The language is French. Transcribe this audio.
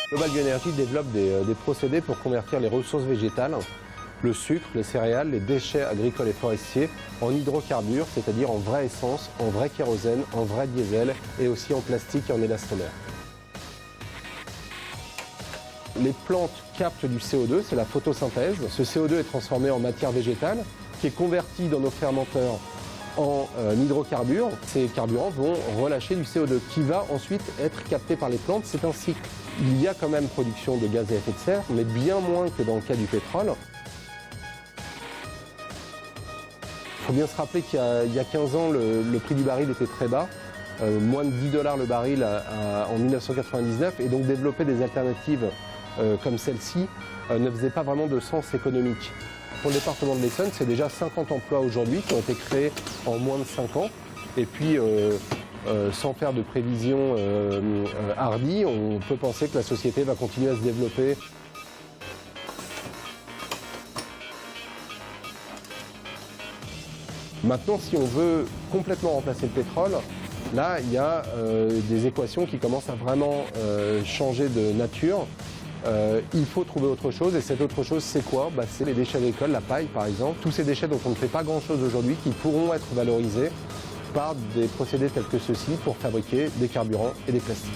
Global Bioénergie développe des procédés pour convertir les ressources végétales, le sucre, les céréales, les déchets agricoles et forestiers en hydrocarbures, c'est-à-dire en vraie essence, en vrai kérosène, en vrai diesel et aussi en plastique et en élastomère. Les plantes captent du CO2, c'est la photosynthèse. Ce CO2 est transformé en matière végétale qui est convertie dans nos fermenteurs en hydrocarbures. Ces carburants vont relâcher du CO2 qui va ensuite être capté par les plantes. C'est un cycle. Il y a quand même production de gaz à effet de serre, mais bien moins que dans le cas du pétrole. Il faut bien se rappeler qu'il y a 15 ans, le prix du baril était très bas, moins de 10 $ le baril en 1999, et donc développer des alternatives comme celle-ci ne faisait pas vraiment de sens économique. Pour le département de l'Essonne, c'est déjà 50 emplois aujourd'hui qui ont été créés en moins de 5 ans. Et puis, sans faire de prévisions hardies, on peut penser que la société va continuer à se développer. Maintenant, si on veut complètement remplacer le pétrole, là, il y a des équations qui commencent à vraiment changer de nature. Il faut trouver autre chose, et cette autre chose, c'est quoi? C'est les déchets agricoles, la paille par exemple. Tous ces déchets dont on ne fait pas grand-chose aujourd'hui, qui pourront être valorisés par des procédés tels que ceux-ci pour fabriquer des carburants et des plastiques.